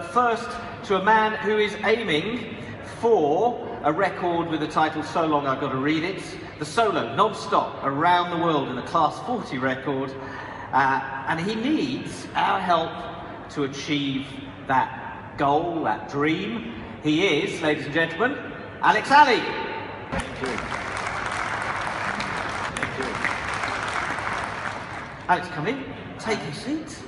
First, to a man who is aiming for a record with the title So Long I've Got to Read It, the solo, non-stop, around the world in a Class 40 record, and he needs our help to achieve that goal, that dream. He is, ladies and gentlemen, Alex Ali. Thank you. Thank you. Alex, come in, take a seat.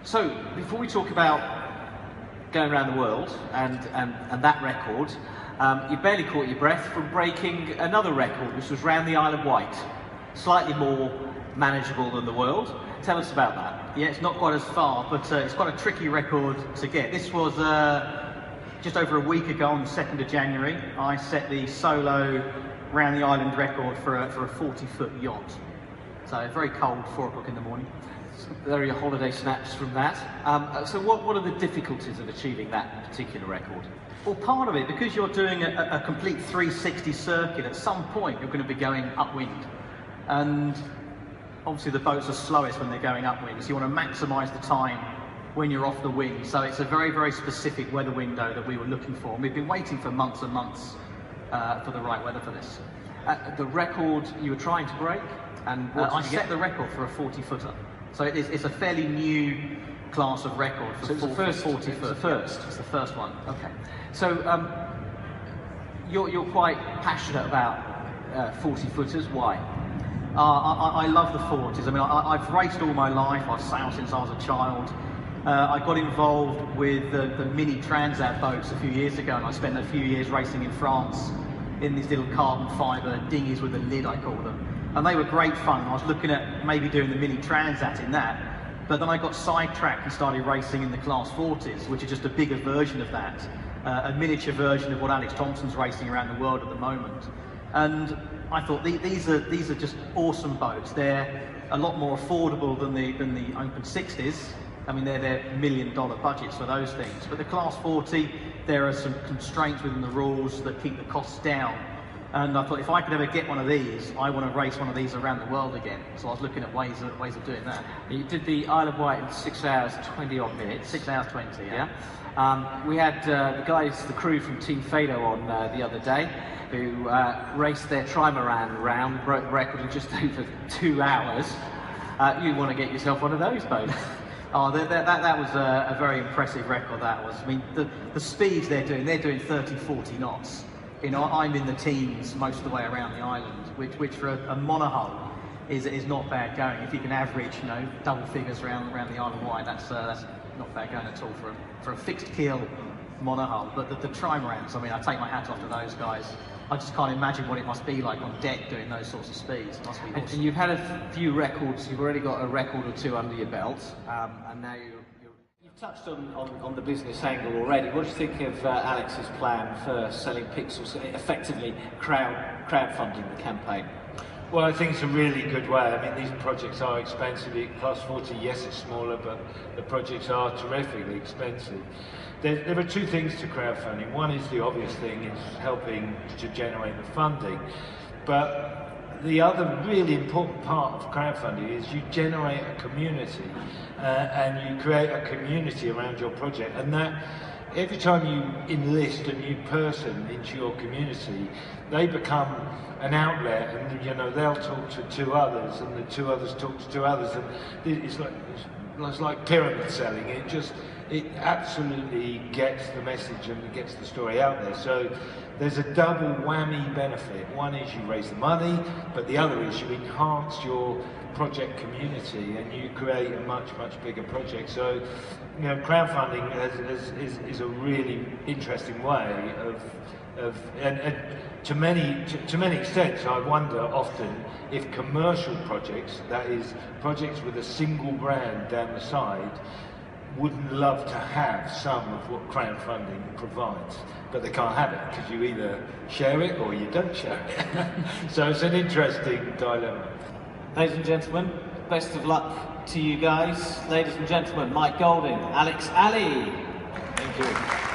So, before we talk about going around the world and that record, you barely caught your breath from breaking another record, which was round the Isle of Wight. Slightly more manageable than the world. Tell us about that. Yeah, it's not quite as far, but it's quite a tricky record to get. This was just over a week ago on the 2nd of January. I set the solo round the island record for a 40-foot yacht. So very cold, 4 o'clock in the morning. Very holiday snaps from that. So what are the difficulties of achieving that particular record? Well, part of it, because you're doing a complete 360 circuit, at some point you're going to be going upwind. And obviously the boats are slowest when they're going upwind, so you want to maximise the time when you're off the wind. So it's a very, very specific weather window that we were looking for. And we've been waiting for months and months for the right weather for this. The record you were trying to break? And I set the record for a 40-footer. So it's a fairly new class of record. So it's the first 40 foot. It's the first. It's the first one. Okay. So you're quite passionate about 40-footers. Why? I love the 40s. I mean, I've raced all my life. I've sailed since I was a child. I got involved with the mini transat boats a few years ago, and I spent a few years racing in France in these little carbon fibre dinghies with a lid, I call them. And they were great fun. I was looking at maybe doing the mini transat in that, but then I got sidetracked and started racing in the Class 40s, which is just a bigger version of that, a miniature version of what Alex Thompson's racing around the world at the moment. And I thought these are just awesome boats. They're a lot more affordable than the Open 60s. I mean, they're $1 million budgets for those things. But the Class 40, there are some constraints within the rules that keep the costs down. And I thought, if I could ever get one of these, I want to race one of these around the world again. So I was looking at ways of doing that. You did the Isle of Wight in 6 hours 20 odd minutes. 6 hours 20, yeah. We had the crew from Team Fado on the other day, who raced their trimaran round, broke the record in just over 2 hours. You want to get yourself one of those boats? Oh, that was a very impressive record, that was. I mean, the speeds they're doing 30, 40 knots. You know, I'm in the teens most of the way around the island, which for a monohull is not bad going. If you can average, you know, double figures around the Isle of Wight, that's not bad going at all for a fixed keel monohull. But the trimarans, I mean, I take my hat off to those guys. I just can't imagine what it must be like on deck doing those sorts of speeds. It must be awesome. And you've had a few records. You've already got a record or two under your belt, and now you've touched on the business angle already. What do you think of Alex's plan for selling pixels, effectively crowdfunding the campaign? Well, I think it's a really good way. I mean, these projects are expensive. Class 40, yes, it's smaller, but the projects are terrifically expensive. There are two things to crowdfunding. One is the obvious thing, is helping to generate the funding. But the other really important part of crowdfunding is you generate a community and you create a community around your project. And that every time you enlist a new person into your community, they become an outlet, and you know, they'll talk to 2 others, and the 2 others talk to 2 others, and it's like pyramid selling. It absolutely gets the message and gets the story out there. So there's a double whammy benefit. One is you raise the money, but the other is you enhance your project community and you create a much, much bigger project. So, you know, crowdfunding is a really interesting way and to many extents, I wonder often if commercial projects, that is projects with a single brand down the side, wouldn't love to have some of what crowdfunding provides, but they can't have it because you either share it or you don't share it. So it's an interesting dilemma. Ladies and gentlemen, best of luck to you guys. Ladies and gentlemen, Mike Golding, Alex Ali. Thank you.